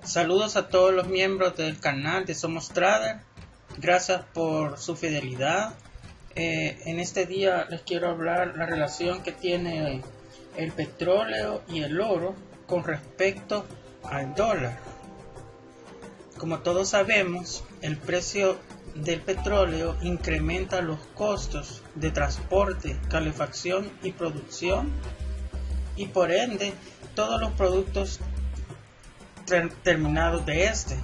Saludos a todos los miembros del canal de Somos Trader. Gracias por su fidelidad. En este día les quiero hablar la relación que tiene el petróleo y el oro con respecto al dólar. Como todos sabemos, el precio del petróleo incrementa los costos de transporte, calefacción y producción, y por ende todos los productos terminados de este,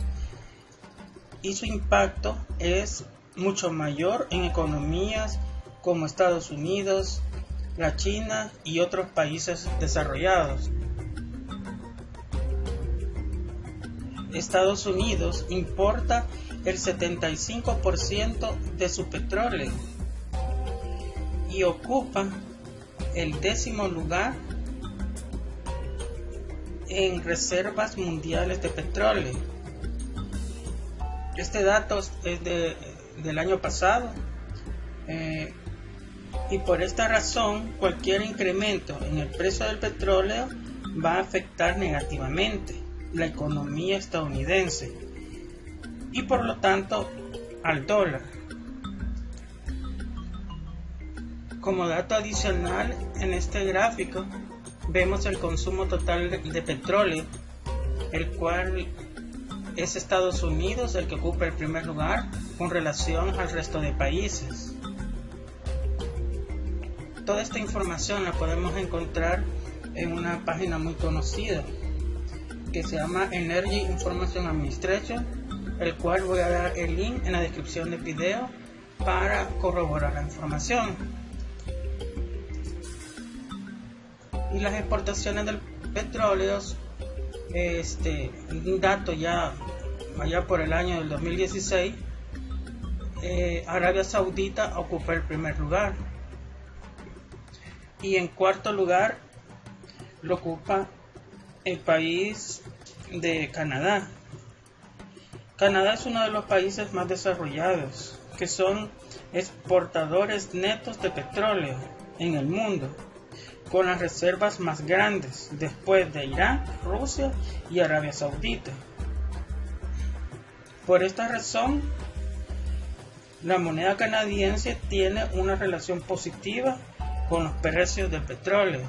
y su impacto es mucho mayor en economías como Estados Unidos, la China y otros países desarrollados. Estados Unidos importa el 75% de su petróleo y ocupa el 10º lugar en reservas mundiales de petróleo. Este dato es del año pasado, y por esta razón cualquier incremento en el precio del petróleo va a afectar negativamente la economía estadounidense y por lo tanto al dólar. Como dato adicional, en este gráfico vemos el consumo total de petróleo, el cual es Estados Unidos el que ocupa el primer lugar con relación al resto de países. Toda esta información la podemos encontrar en una página muy conocida que se llama Energy Information Administration, el cual voy a dar el link en la descripción del video para corroborar la información. Y las exportaciones del petróleo, un dato ya allá por el año del 2016, Arabia Saudita ocupa el primer lugar, y en cuarto lugar lo ocupa el país de Canadá. Canadá es uno de los países más desarrollados, que son exportadores netos de petróleo en el mundo, con las reservas más grandes después de Irán, Rusia y Arabia Saudita. Por esta razón, la moneda canadiense tiene una relación positiva con los precios del petróleo.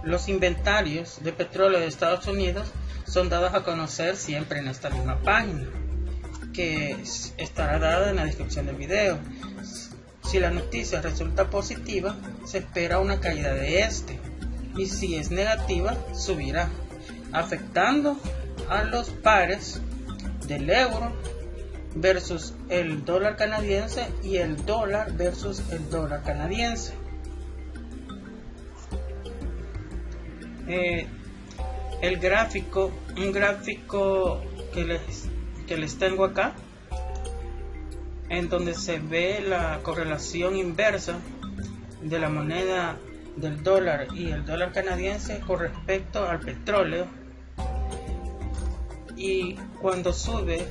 Los inventarios de petróleo de Estados Unidos son dados a conocer siempre en esta misma página, que estará dada en la descripción del video. Si la noticia resulta positiva, se espera una caída de este, y si es negativa, subirá, afectando a los pares del euro versus el dólar canadiense y el dólar versus el dólar canadiense. Un gráfico que les tengo acá, en donde se ve la correlación inversa de la moneda del dólar y el dólar canadiense con respecto al petróleo, y cuando sube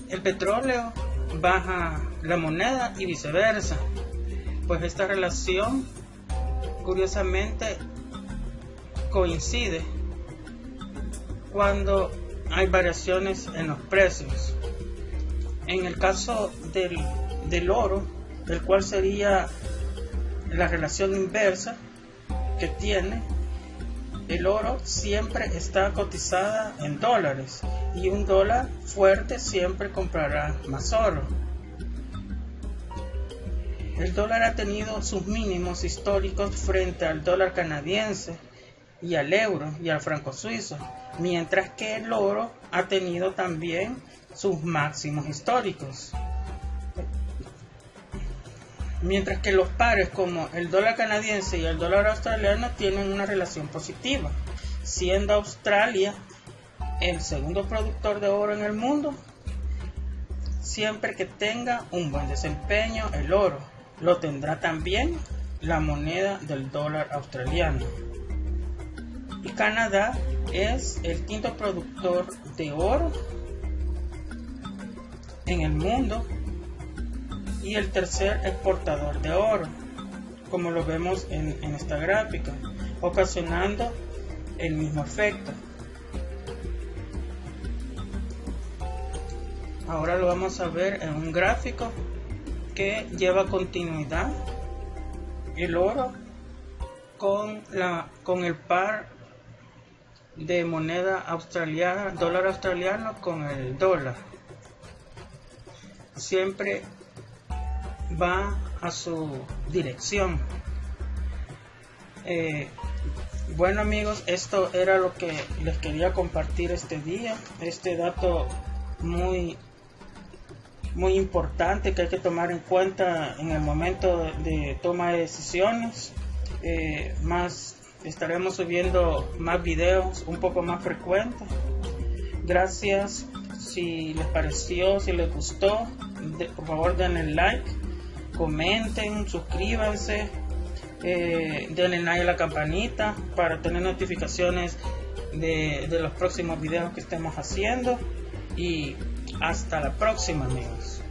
el petróleo baja la moneda y viceversa. Pues esta relación curiosamente coincide cuando hay variaciones en los precios. En el caso del oro, el cual sería la relación inversa que tiene, el oro siempre está cotizada en dólares, y un dólar fuerte siempre comprará más oro. El dólar ha tenido sus mínimos históricos frente al dólar canadiense y al euro y al franco suizo, mientras que el oro ha tenido también sus máximos históricos. Mientras que los pares como el dólar canadiense y el dólar australiano tienen una relación positiva, siendo Australia el segundo productor de oro en el mundo. Siempre que tenga un buen desempeño el oro, lo tendrá también la moneda del dólar australiano. Y Canadá es el quinto productor de oro en el mundo y el tercer exportador de oro, como lo vemos en esta gráfica, ocasionando el mismo efecto. Ahora lo vamos a ver en un gráfico que lleva continuidad el oro con el par de moneda australiana, dólar australiano con el dólar. Siempre va a su dirección. Bueno amigos, esto era lo que les quería compartir este día, este dato muy importante que hay que tomar en cuenta en el momento de toma de decisiones. Estaremos subiendo más videos un poco más frecuentes. Gracias. Si les pareció, si les gustó, por favor denle like, comenten, suscríbanse, denle like a la campanita para tener notificaciones de los próximos videos que estemos haciendo. Y hasta la próxima amigos.